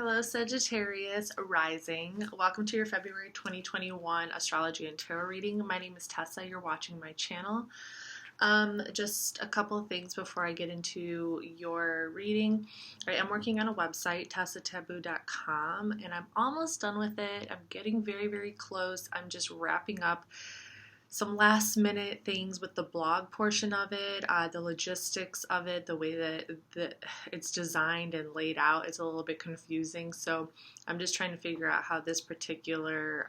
Hello, Sagittarius rising. Welcome to your February 2021 astrology and tarot reading. My name is Tessa. You're watching my channel. Just a couple of things before I get into your reading. I am working on a website, TESAtaboo.com, and I'm almost done with it. I'm getting very, very close. I'm just wrapping up some last minute things with the blog portion of it, the logistics of it, the way that it's designed and laid out. It's a little bit confusing, so I'm just trying to figure out how this particular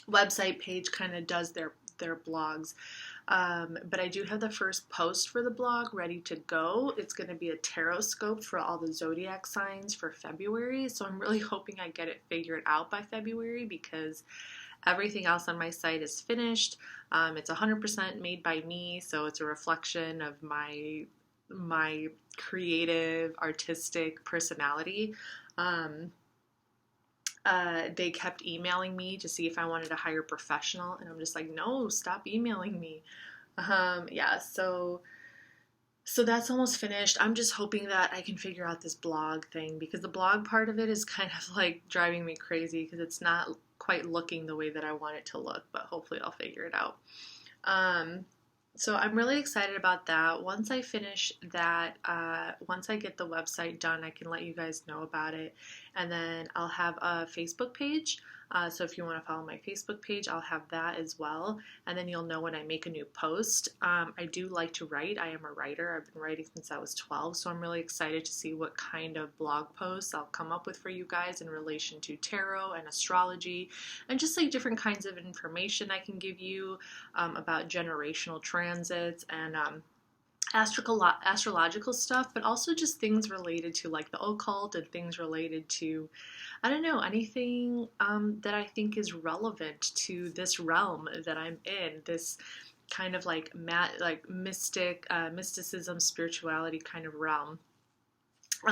website page kind of does their blogs. But I do have the first post for the blog ready to go. It's going to be a tarot scope for all the zodiac signs for February, so I'm really hoping I get it figured out by February because everything else on my site is finished. It's 100% made by me, so it's a reflection of my creative, artistic personality. They kept emailing me to see if I wanted to hire a professional, and I'm just like, no, stop emailing me. Yeah, so that's almost finished. I'm just hoping that I can figure out this blog thing because the blog part of it is kind of like driving me crazy because it's not quite looking the way that I want it to look, but hopefully I'll figure it out. So I'm really excited about that. Once I finish that, once I get the website done, I can let you guys know about it. And then I'll have a Facebook page. So if you want to follow my Facebook page, I'll have that as well. And then you'll know when I make a new post. I do like to write. I am a writer. I've been writing since I was 12. So I'm really excited to see what kind of blog posts I'll come up with for you guys in relation to tarot and astrology and just like different kinds of information I can give you about generational transits and astrological stuff, but also just things related to like the occult and things related to, I don't know, anything that I think is relevant to this realm that I'm in, this kind of like mysticism, spirituality kind of realm.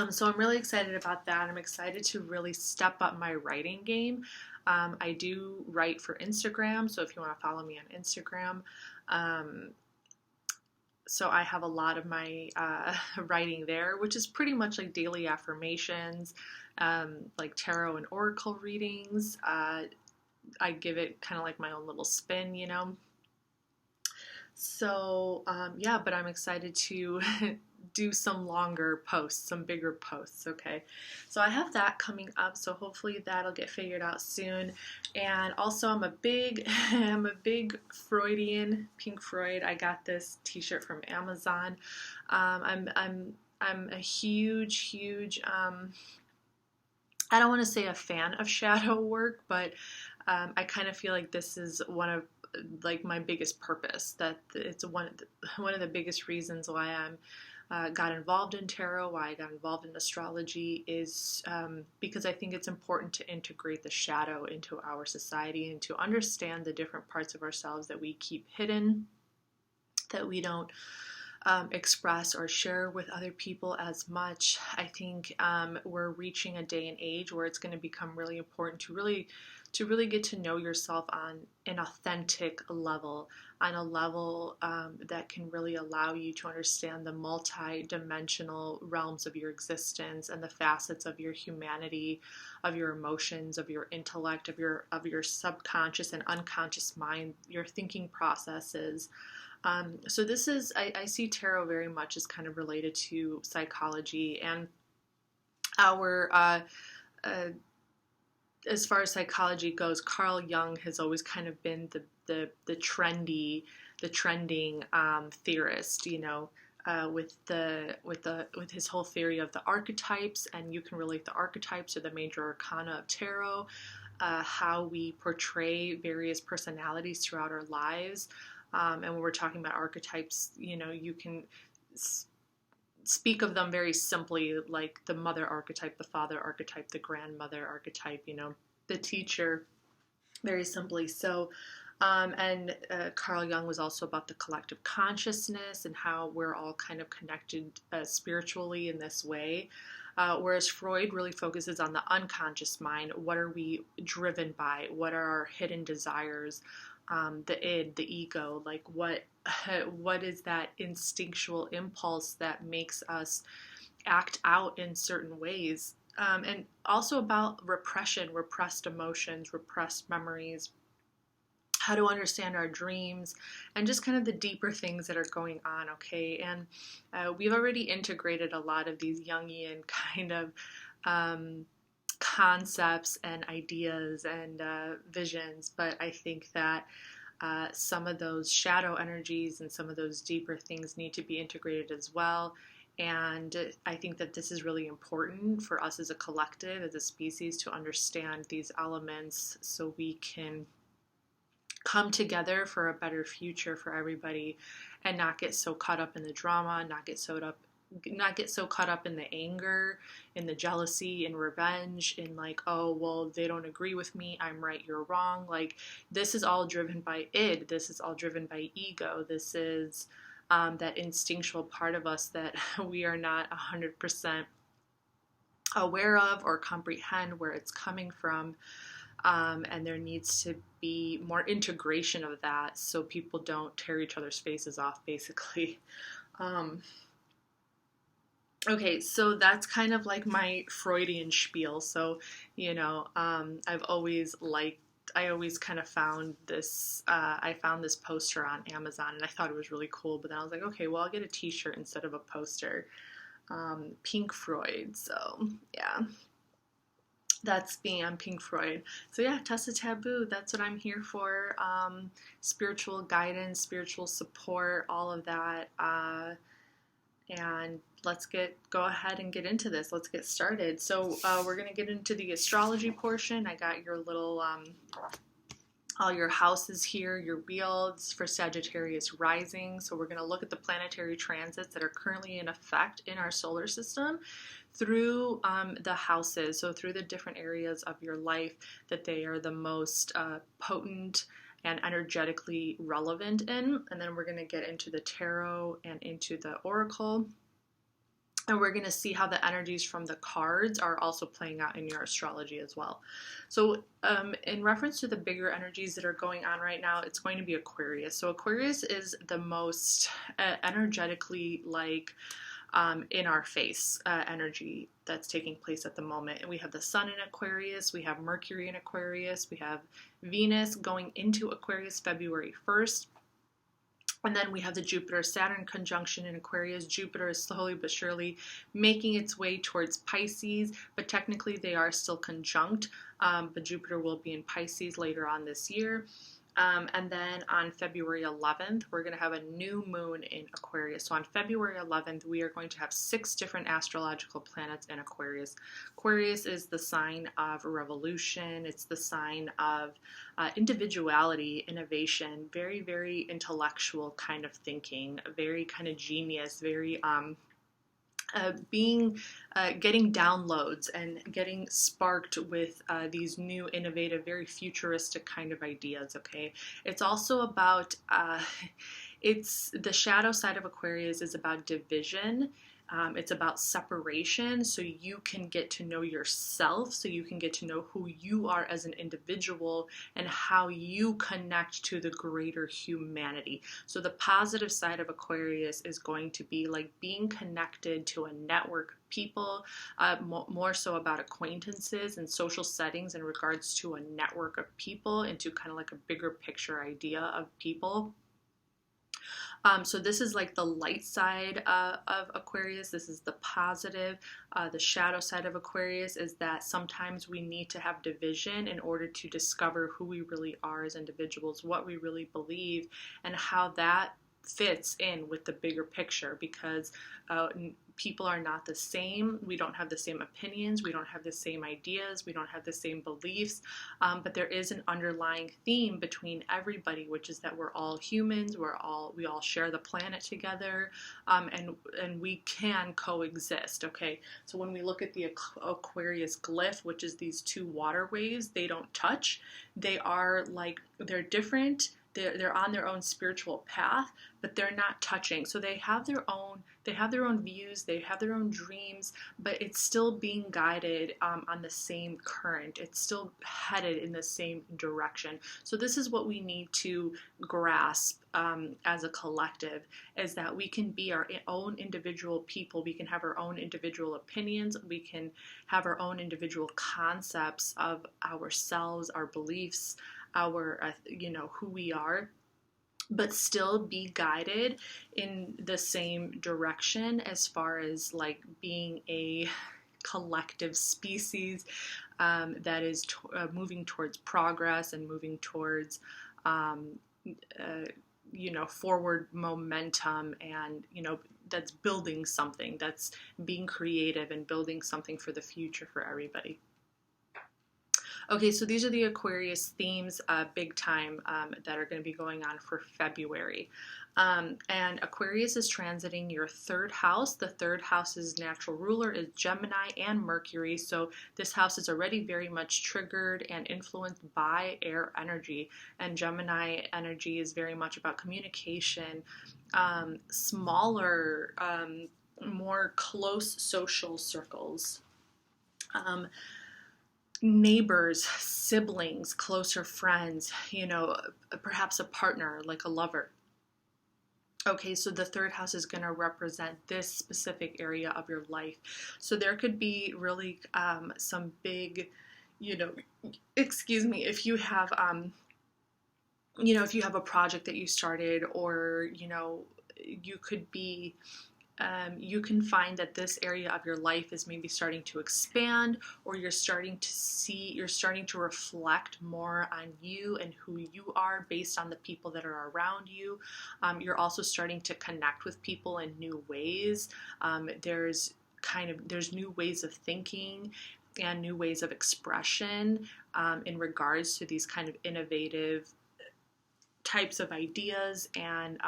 So I'm really excited about that. I'm excited to really step up my writing game. I do write for Instagram, so if you want to follow me on Instagram, so I have a lot of my writing there, which is pretty much like daily affirmations, like tarot and oracle readings. I give it kind of like my own little spin, you know. So yeah, but I'm excited to do some longer posts, some bigger posts, okay? So I have that coming up, so hopefully that'll get figured out soon. And also I'm a big Freudian, Pink Floyd. I got this t-shirt from Amazon. I'm a huge I don't want to say a fan of shadow work, but I kind of feel like this is one of like my biggest purpose, that it's one of the biggest reasons why I'm got involved in tarot, why I got involved in astrology is because I think it's important to integrate the shadow into our society and to understand the different parts of ourselves that we keep hidden, that we don't express or share with other people as much. I think we're reaching a day and age where it's going to become really important to really get to know yourself on an authentic level, on a level that can really allow you to understand the multi-dimensional realms of your existence and the facets of your humanity, of your emotions, of your intellect, of your subconscious and unconscious mind, your thinking processes. So this is, I see tarot very much as kind of related to psychology and our as far as psychology goes, Carl Jung has always kind of been the trending theorist, you know, with his whole theory of the archetypes, and you can relate the archetypes to the major arcana of tarot, how we portray various personalities throughout our lives, and when we're talking about archetypes, you know, you can speak of them very simply, like the mother archetype, the father archetype, the grandmother archetype, you know, the teacher, very simply. So, and Carl Jung was also about the collective consciousness and how we're all kind of connected spiritually in this way. Whereas Freud really focuses on the unconscious mind. What are we driven by? What are our hidden desires? The id, the ego, like what is that instinctual impulse that makes us act out in certain ways and also about repression, repressed emotions, repressed memories, how to understand our dreams, and just kind of the deeper things that are going on, okay? And we've already integrated a lot of these Jungian kind of concepts and ideas and visions, but I think that some of those shadow energies and some of those deeper things need to be integrated as well. And I think that this is really important for us as a collective, as a species, to understand these elements so we can come together for a better future for everybody and not get so caught up in the drama, not get so caught up in the anger, in the jealousy, in revenge, in like, oh, well, they don't agree with me, I'm right, you're wrong. Like, this is all driven by id. This is all driven by ego. This is that instinctual part of us that we are not 100% aware of or comprehend where it's coming from. And there needs to be more integration of that so people don't tear each other's faces off, basically. Okay, so that's kind of like my Freudian spiel. So, I always kind of found this, I found this poster on Amazon and I thought it was really cool, but then I was like, okay, well, I'll get a t-shirt instead of a poster. Pink Freud, so yeah. That's me, I'm Pink Freud. So yeah, TESA Taboo, that's what I'm here for. Spiritual guidance, spiritual support, all of that. And let's go ahead and get into this. Let's get started. So we're going to get into the astrology portion. I got your little, all your houses here, your wheels for Sagittarius rising. So we're going to look at the planetary transits that are currently in effect in our solar system through the houses, so through the different areas of your life that they are the most potent and energetically relevant in. And then we're going to get into the tarot and into the oracle. And we're going to see how the energies from the cards are also playing out in your astrology as well. So in reference to the bigger energies that are going on right now, it's going to be Aquarius. So Aquarius is the most energetically in our face energy that's taking place at the moment. And we have the sun in Aquarius, we have Mercury in Aquarius, we have Venus going into Aquarius February 1st. And then we have the Jupiter-Saturn conjunction in Aquarius. Jupiter is slowly but surely making its way towards Pisces, but technically they are still conjunct, but Jupiter will be in Pisces later on this year. And then on February 11th, we're going to have a new moon in Aquarius. So on February 11th, we are going to have 6 different astrological planets in Aquarius. Aquarius is the sign of revolution. It's the sign of individuality, innovation, very, very intellectual kind of thinking, very kind of genius, very getting downloads and getting sparked with these new, innovative, very futuristic kind of ideas, okay? It's also about, it's the shadow side of Aquarius is about division. It's about separation, so you can get to know yourself, so you can get to know who you are as an individual and how you connect to the greater humanity. So the positive side of Aquarius is going to be like being connected to a network of people, more so about acquaintances and social settings in regards to a network of people, into kind of like a bigger picture idea of people. So this is like the light side of Aquarius. This is the positive. The shadow side of Aquarius is that sometimes we need to have division in order to discover who we really are as individuals, what we really believe, and how that fits in with the bigger picture, because people are not the same. We don't have the same opinions. We don't have the same ideas. We don't have the same beliefs. But there is an underlying theme between everybody, which is that we're all humans. We all share the planet together, and we can coexist. Okay, so when we look at the Aquarius glyph, which is these 2 water waves, they don't touch. They're different. they're on their own spiritual path, but they're not touching. So they have their own views, they have their own dreams, but it's still being guided on the same current. It's still headed in the same direction. So this is what we need to grasp as a collective, is that we can be our own individual people. We can have our own individual opinions. We can have our own individual concepts of ourselves, our beliefs, our who we are, but still be guided in the same direction as far as like being a collective species that is moving towards progress and moving towards forward momentum, and that's building something, that's being creative and building something for the future for everybody. Okay, so these are the Aquarius themes, big time, that are going to be going on for February. And Aquarius is transiting your third house. The third house's natural ruler is Gemini and Mercury. So this house is already very much triggered and influenced by air energy. And Gemini energy is very much about communication, smaller, more close social circles. Neighbors, siblings, closer friends, perhaps a partner, like a lover. Okay, so the third house is going to represent this specific area of your life. So there could be really some big, if you have, if you have a project that you started, or, you could be, you can find that this area of your life is maybe starting to expand, or you're starting to reflect more on you and who you are based on the people that are around you. You're also starting to connect with people in new ways. There's new ways of thinking and new ways of expression in regards to these kind of innovative types of ideas, and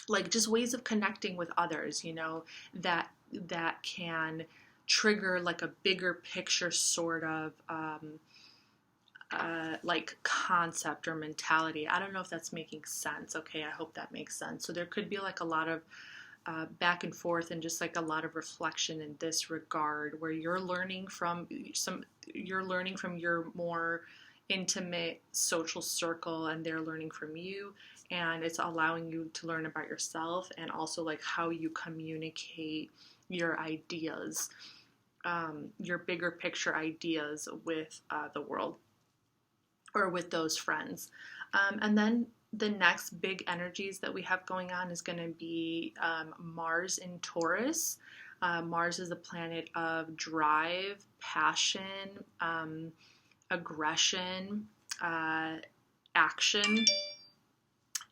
like just ways of connecting with others, that can trigger like a bigger picture sort of like concept or mentality. I don't know if that's making sense. Okay, I hope that makes sense. So there could be like a lot of back and forth, and just like a lot of reflection in this regard, where you're learning from your more intimate social circle, and they're learning from you, and it's allowing you to learn about yourself, and also like how you communicate your ideas, your bigger picture ideas with the world, or with those friends. And then the next big energies that we have going on is going to be Mars in Taurus. Mars is the planet of drive, passion, aggression, action.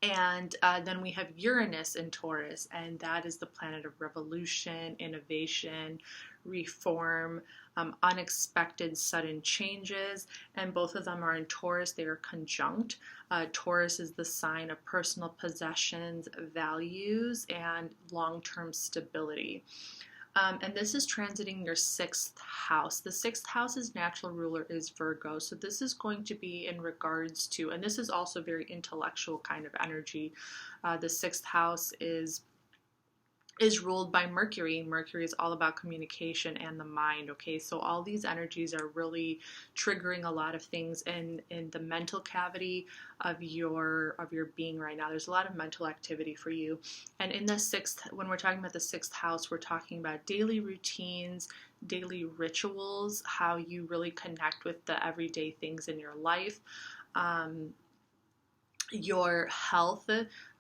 And then we have Uranus in Taurus, and that is the planet of revolution, innovation, reform, unexpected sudden changes, and both of them are in Taurus. They are conjunct. Taurus is the sign of personal possessions, values, and long-term stability. And this is transiting your sixth house. The sixth house's natural ruler is Virgo. So this is going to be in regards to, and this is also very intellectual kind of energy. The sixth house is ruled by Mercury. Mercury is all about communication and the mind. Okay, so all these energies are really triggering a lot of things in the mental cavity of your being right now. There's a lot of mental activity for you. And in the sixth, when we're talking about the sixth house, we're talking about daily routines, daily rituals, how you really connect with the everyday things in your life. Your health,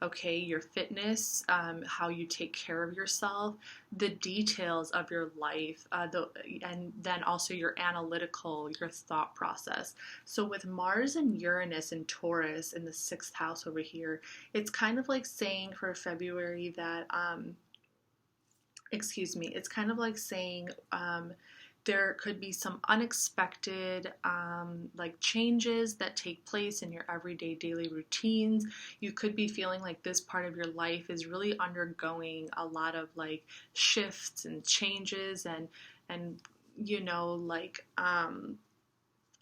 okay, your fitness, how you take care of yourself, the details of your life, and then also your analytical, your thought process. So with Mars and Uranus and Taurus in the sixth house over here, it's kind of like saying for February that, it's kind of like saying, there could be some unexpected like changes that take place in your everyday daily routines. You could be feeling like this part of your life is really undergoing a lot of like shifts and changes, and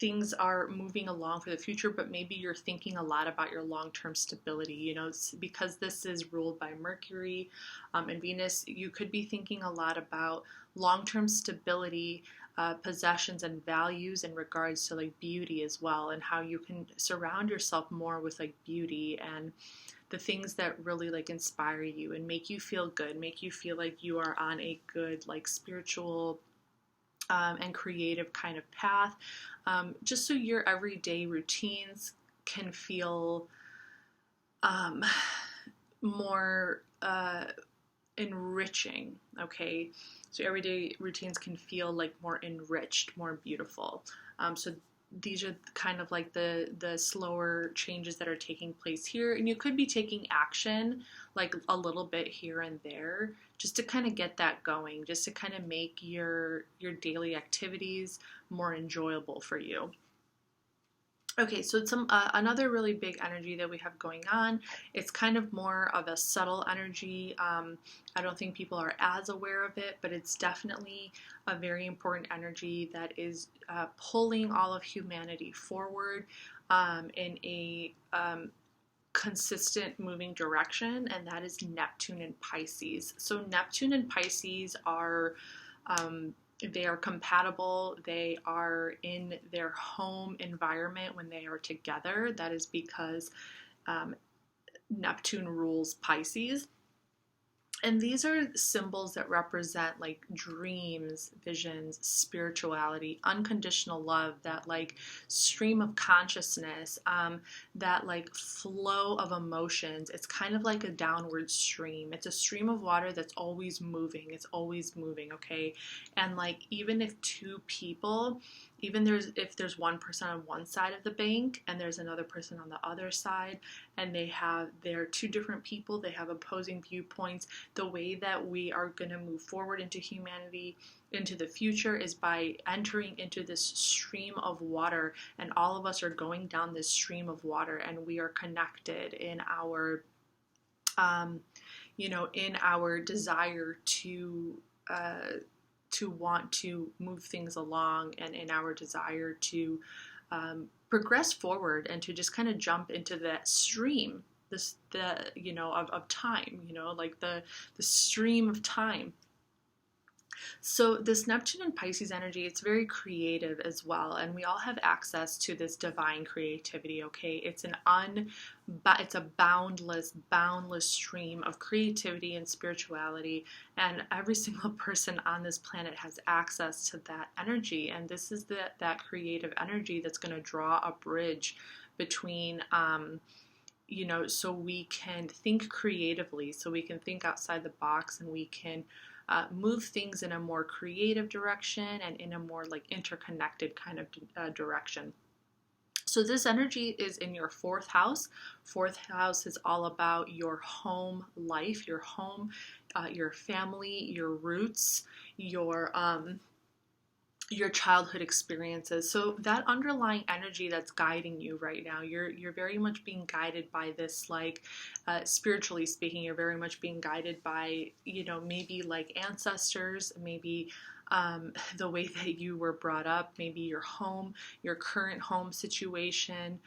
things are moving along for the future, but maybe you're thinking a lot about your long-term stability. You know, because this is ruled by Mercury and Venus, you could be thinking a lot about long-term stability, possessions and values in regards to like beauty as well, and how you can surround yourself more with like beauty and the things that really like inspire you and make you feel good, make you feel like you are on a good like spiritual and creative kind of path, just so your everyday routines can feel more enriching, okay? So everyday routines can feel like more enriched, more beautiful. So these are kind of like the slower changes that are taking place here, and you could be taking action like a little bit here and there just to kind of get that going, just to kind of make your daily activities more enjoyable for you. Okay, so it's another really big energy that we have going on. It's kind of more of a subtle energy. I don't think people are as aware of it, but it's definitely a very important energy that is pulling all of humanity forward in a consistent moving direction, and that is Neptune and Pisces. So Neptune and Pisces are they are compatible. They are in their home environment when they are together. That is because Neptune rules Pisces. And these are symbols that represent like dreams, visions, spirituality, unconditional love, that like stream of consciousness, that like flow of emotions. It's kind of like a downward stream. It's a stream of water that's always moving. It's always moving, okay? And like even if two people, if there's one person on one side of the bank and there's another person on the other side, and they're two different people, they have opposing viewpoints, the way that we are going to move forward into humanity, into the future, is by entering into this stream of water, and all of us are going down this stream of water, and we are connected in our in our desire to want to move things along, and in our desire to progress forward and to just kind of jump into that stream, of time, like the stream of time. So this Neptune and Pisces energy, it's very creative as well, and we all have access to this divine creativity, okay? It's a boundless stream of creativity and spirituality, and every single person on this planet has access to that energy, and this is that creative energy that's going to draw a bridge between so we can think creatively, so we can think outside the box, and we can move things in a more creative direction and in a more like interconnected kind of direction. So this energy is in your fourth house. Fourth house is all about your home life, your home, your family, your roots, your childhood experiences. So that underlying energy that's guiding you right now, you're very much being guided by this, like spiritually speaking, you're very much being guided by, maybe like ancestors, maybe the way that you were brought up, maybe your home, your current home situation,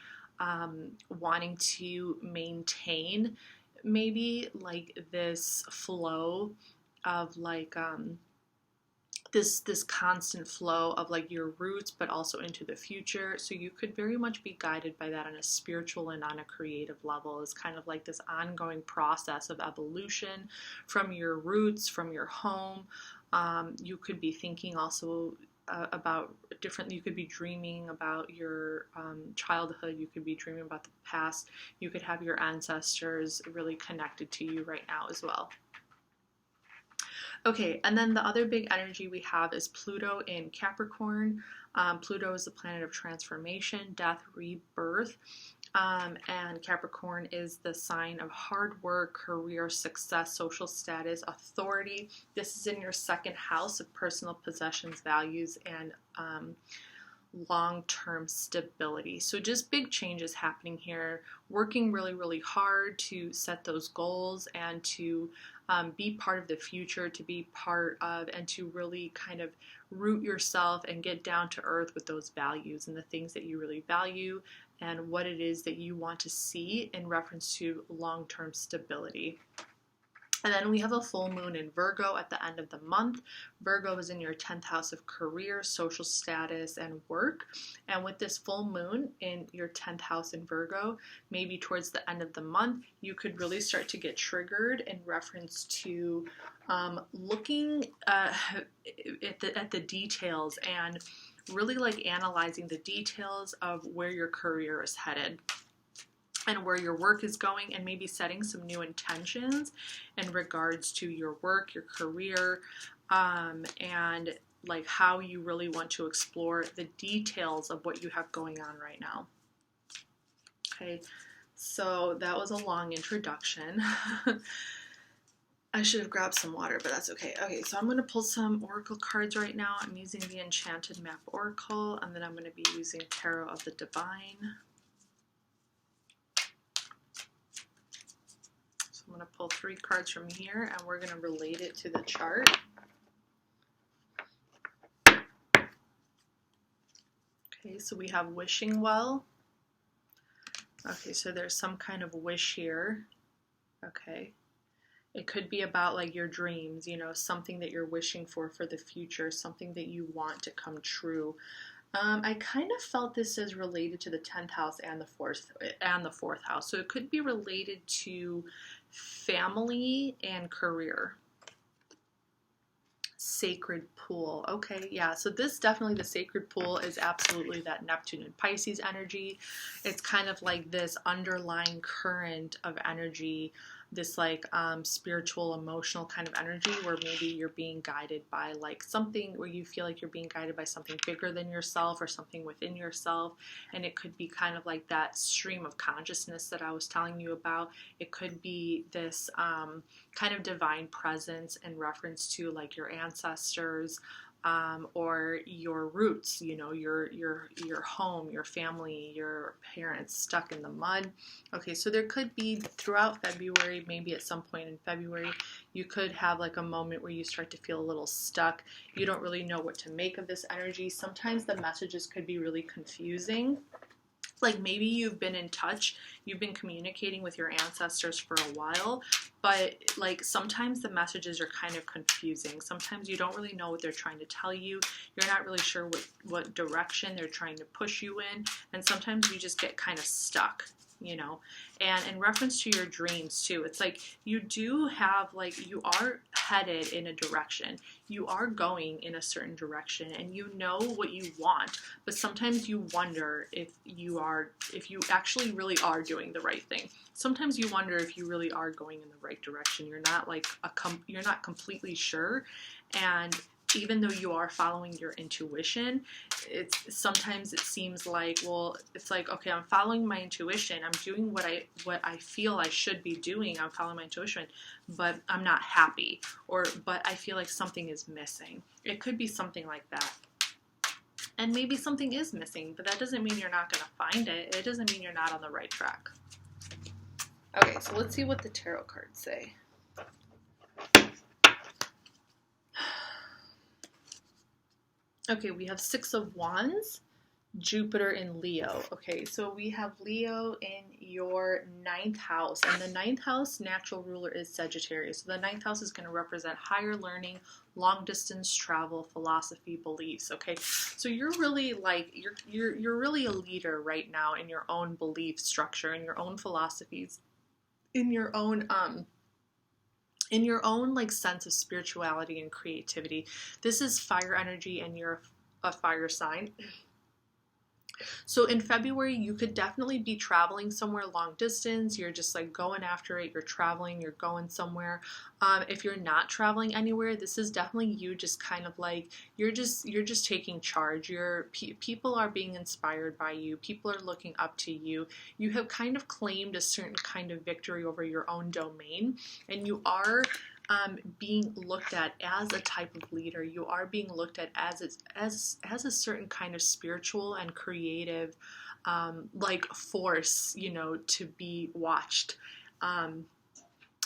wanting to maintain maybe like this flow of like this constant flow of like your roots, but also into the future. So you could very much be guided by that on a spiritual and on a creative level. It's kind of like this ongoing process of evolution from your roots, from your home. You could be thinking also about different, you could be dreaming about your childhood, you could be dreaming about the past, you could have your ancestors really connected to you right now as well. Okay, and then the other big energy we have is Pluto in Capricorn. Pluto is the planet of transformation, death, rebirth, and Capricorn is the sign of hard work, career, success, social status, authority. This is in your second house of personal possessions, values, and long-term stability. So just big changes happening here, working really, really hard to set those goals and to be part of the future, to be part of, and to really kind of root yourself and get down to earth with those values and the things that you really value and what it is that you want to see in reference to long-term stability. And then we have a full moon in Virgo at the end of the month. Virgo is in your 10th house of career, social status, and work. And with this full moon in your 10th house in Virgo, maybe towards the end of the month, you could really start to get triggered in reference to looking at the details and really like analyzing the details of where your career is headed and where your work is going, and maybe setting some new intentions in regards to your work, your career, and like how you really want to explore the details of what you have going on right now. Okay, so that was a long introduction. I should have grabbed some water, but that's okay. Okay, so I'm going to pull some oracle cards right now. I'm using the Enchanted Map Oracle, and then I'm going to be using Tarot of the Divine. I'm going to pull 3 cards from here, and we're going to relate it to the chart. Okay, so we have wishing well. Okay, so there's some kind of wish here. Okay. It could be about like your dreams, you know, something that you're wishing for the future, something that you want to come true. I kind of felt this as related to the 10th house and the 4th house. So it could be related to family and career. Sacred pool. Okay, yeah, so this definitely, the sacred pool is absolutely that Neptune and Pisces energy. It's kind of like this underlying current of energy, this like spiritual, emotional kind of energy where maybe you're being guided by like something, where you feel like you're being guided by something bigger than yourself or something within yourself. And it could be kind of like that stream of consciousness that I was telling you about. It could be this kind of divine presence in reference to like your ancestors, or your roots, you know, your home, your family, your parents stuck in the mud. Okay, so there could be throughout February, maybe at some point in February, you could have like a moment where you start to feel a little stuck. You don't really know what to make of this energy. Sometimes the messages could be really confusing. Like maybe you've been in touch, you've been communicating with your ancestors for a while, but like sometimes the messages are kind of confusing. Sometimes you don't really know what they're trying to tell you. You're not really sure what direction they're trying to push you in. And sometimes you just get kind of stuck, you know. And in reference to your dreams too, it's like you do have like, you are headed in a direction. You are going in a certain direction and you know what you want, but sometimes you wonder if you actually really are doing the right thing. Sometimes you wonder if you really are going in the right direction. You're not like you're not completely sure, and even though you are following your intuition, sometimes it seems like, well, it's like, okay, I'm following my intuition. I'm doing what I feel I should be doing. I'm following my intuition, but I'm not happy, but I feel like something is missing. It could be something like that. And maybe something is missing, but that doesn't mean you're not going to find it. It doesn't mean you're not on the right track. Okay, so let's see what the tarot cards say. Okay, we have 6 of Wands, Jupiter in Leo. Okay, so we have Leo in your 9th house, and the 9th house natural ruler is Sagittarius. So the 9th house is going to represent higher learning, long distance travel, philosophy, beliefs. Okay, so you're really like you're really a leader right now in your own belief structure, in your own philosophies, in your own like sense of spirituality and creativity. This is fire energy and you're a fire sign. So in February, you could definitely be traveling somewhere long distance. You're just like going after it. You're traveling, you're going somewhere. If you're not traveling anywhere, this is definitely you just kind of like, you're just taking charge. People are being inspired by you. People are looking up to you. You have kind of claimed a certain kind of victory over your own domain, and you are being looked at as a type of leader. You are being looked at as a certain kind of spiritual and creative like force, you know, to be watched.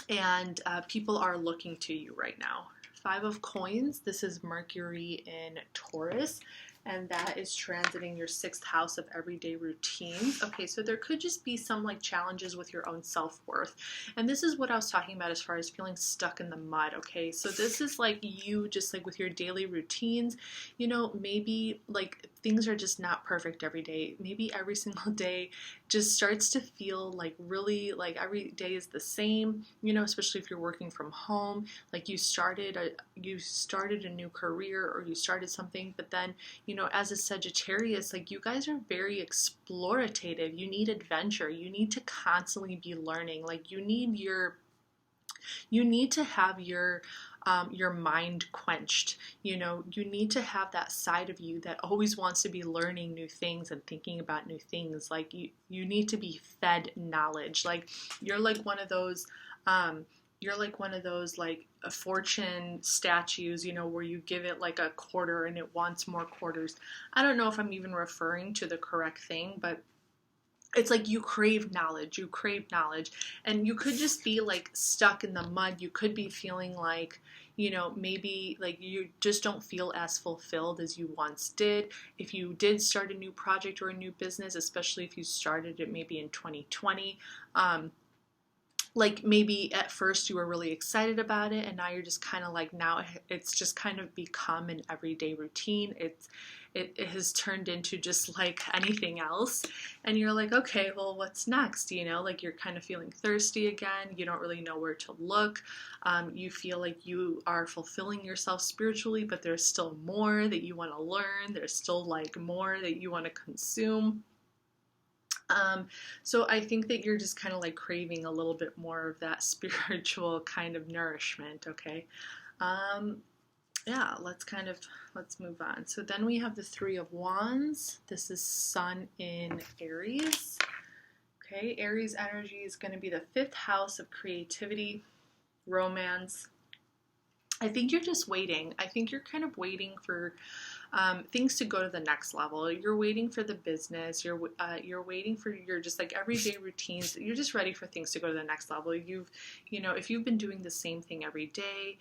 And people are looking to you right now. Five of Coins, this is Mercury in Taurus, and that is transiting your 6th house of everyday routines. Okay, so there could just be some like challenges with your own self-worth. And this is what I was talking about as far as feeling stuck in the mud, okay? So this is like you just like with your daily routines, you know, maybe like things are just not perfect every day. Maybe every single day just starts to feel like really like every day is the same, you know, especially if you're working from home. Like you started a new career or you started something, but then, you know, as a Sagittarius, like you guys are very explorative. You need adventure. You need to constantly be learning. Like you need to have your mind quenched. You know, you need to have that side of you that always wants to be learning new things and thinking about new things. Like you need to be fed knowledge. Like you're like one of those like a fortune statues, you know, where you give it like a quarter and it wants more quarters. I don't know if I'm even referring to the correct thing, but it's like you crave knowledge, and you could just be like stuck in the mud. You could be feeling like, you know, maybe like you just don't feel as fulfilled as you once did. If you did start a new project or a new business, especially if you started it maybe in 2020, like maybe at first you were really excited about it and now you're just kind of like, now it's just kind of become an everyday routine. It has turned into just like anything else, and you're like, okay, well, what's next? You know, like you're kind of feeling thirsty again. You don't really know where to look. You feel like you are fulfilling yourself spiritually, but there's still more that you want to learn. There's still like more that you want to consume. So I think that you're just kind of like craving a little bit more of that spiritual kind of nourishment, okay? Yeah, let's move on. So then we have the Three of Wands. This is Sun in Aries. Okay, Aries energy is going to be the 5th house of creativity, romance. I think you're just waiting. I think you're kind of waiting for things to go to the next level. You're waiting for the business. You're waiting for your just like everyday routines. You're just ready for things to go to the next level. You know, if you've been doing the same thing every day,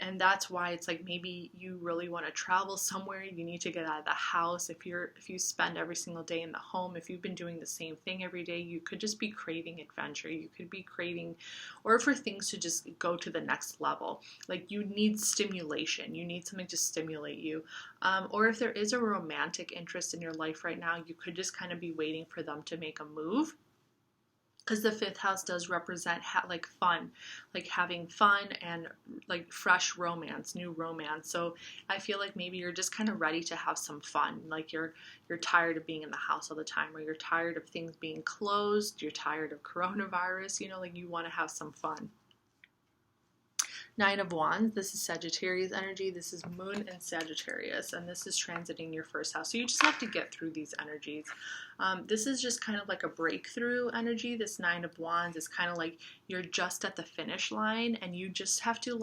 and that's why it's like maybe you really want to travel somewhere. You need to get out of the house. If you spend every single day in the home, if you've been doing the same thing every day, you could just be craving adventure. You could be craving, or for things to just go to the next level. Like you need stimulation. You need something to stimulate you. Or if there is a romantic interest in your life right now, you could just kind of be waiting for them to make a move. Because the 5th house does represent like fun, like having fun and like fresh romance, new romance. So I feel like maybe you're just kind of ready to have some fun. Like you're tired of being in the house all the time, or you're tired of things being closed. You're tired of coronavirus. You know, like you want to have some fun. 9 of Wands, this is Sagittarius energy. This is Moon in Sagittarius, and this is transiting your 1st house. So you just have to get through these energies. This is just kind of like a breakthrough energy. This 9 of Wands is kind of like you're just at the finish line, and you just have to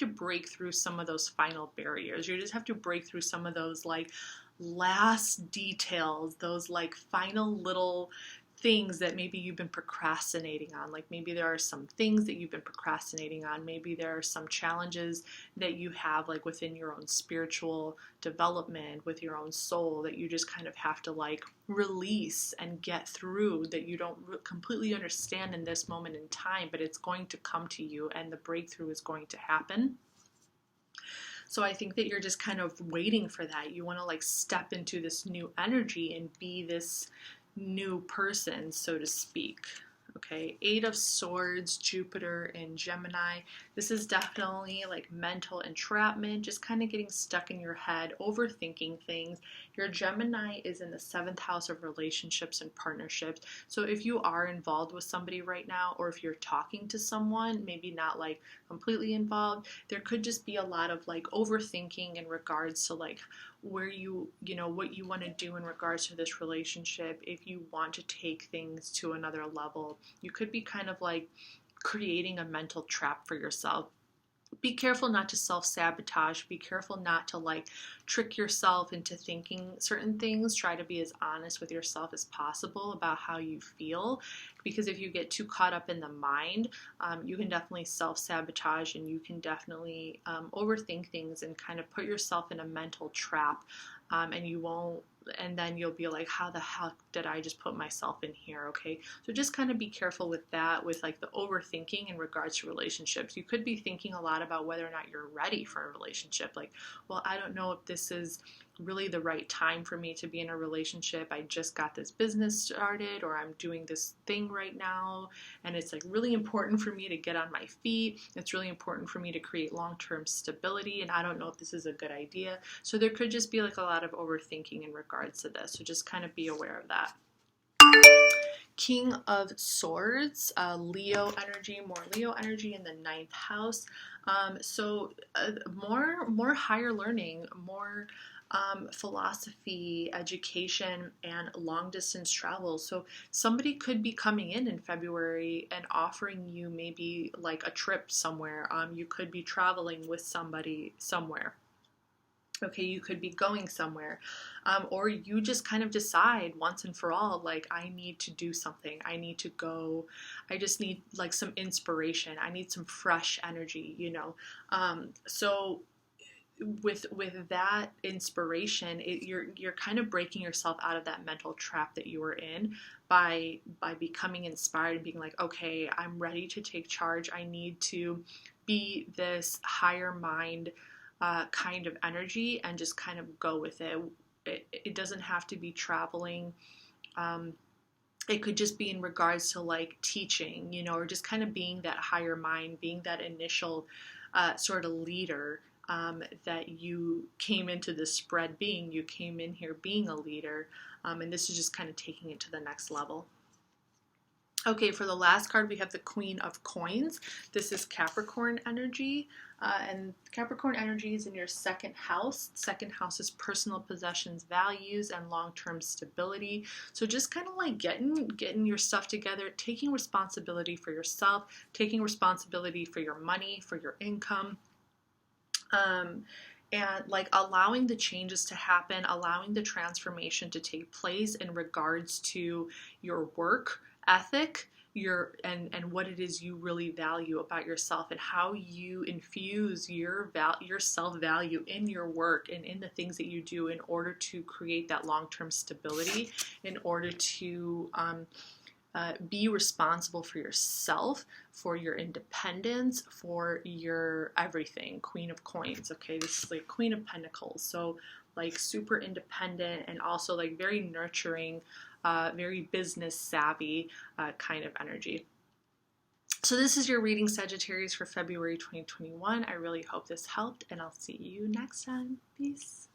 break through some of those final barriers. You just have to break through some of those like last details, those like final little things that maybe you've been procrastinating on. Like maybe there are some things that you've been procrastinating on. Maybe there are some challenges that you have like within your own spiritual development, with your own soul, that you just kind of have to like release and get through, that you don't completely understand in this moment in time, but it's going to come to you and the breakthrough is going to happen. So I think that you're just kind of waiting for that. You want to like step into this new energy and be this new person, so to speak. Okay, 8 of Swords, Jupiter in Gemini. This is definitely like mental entrapment, just kind of getting stuck in your head, overthinking things. Your Gemini is in the 7th house of relationships and partnerships. So if you are involved with somebody right now, or if you're talking to someone, maybe not like completely involved, there could just be a lot of like overthinking in regards to like where you know, what you want to do in regards to this relationship. If you want to take things to another level, you could be kind of like creating a mental trap for yourself. Be careful not to self-sabotage. Be careful not to like trick yourself into thinking certain things. Try to be as honest with yourself as possible about how you feel, because if you get too caught up in the mind, you can definitely self-sabotage, and you can definitely overthink things and kind of put yourself in a mental trap, and you won't, and then you'll be like, how the heck did I just put myself in here? Okay, so just kind of be careful with that, with like the overthinking in regards to relationships. You could be thinking a lot about whether or not you're ready for a relationship. Like, well, I don't know if this is really the right time for me to be in a relationship. I just got this business started, or I'm doing this thing right now, and it's like really important for me to get on my feet. It's really important for me to create long-term stability, and I don't know if this is a good idea. So there could just be like a lot of overthinking in regards to this. So just kind of be aware of that. King of Swords, Leo energy, more Leo energy in the 9th house. More higher learning, more philosophy, education, and long distance travel. So somebody could be coming in February and offering you maybe like a trip somewhere. You could be traveling with somebody somewhere. Okay, you could be going somewhere, or you just kind of decide once and for all, like, I need to do something. I need to go. I just need like some inspiration. I need some fresh energy, you know. So with that inspiration, you're kind of breaking yourself out of that mental trap that you were in by becoming inspired and being like, okay, I'm ready to take charge. I need to be this higher mind kind of energy and just kind of go with it. It doesn't have to be traveling. It could just be in regards to like teaching, you know, or just kind of being that higher mind, being that initial sort of leader that you came into the spread being. You came in here being a leader, and this is just kind of taking it to the next level. Okay, for the last card, we have the Queen of Coins. This is Capricorn energy, and Capricorn energy is in your 2nd house. 2nd house is personal possessions, values, and long-term stability. So just kind of like getting your stuff together, taking responsibility for yourself, taking responsibility for your money, for your income, and like allowing the changes to happen, allowing the transformation to take place in regards to your work ethic, and what it is you really value about yourself, and how you infuse your self-value in your work and in the things that you do in order to create that long-term stability, in order to be responsible for yourself, for your independence, for your everything. Queen of Coins. Okay, this is like Queen of Pentacles. So like super independent, and also like very nurturing, very business savvy kind of energy. So this is your reading, Sagittarius, for February 2021. I really hope this helped, and I'll see you next time. Peace.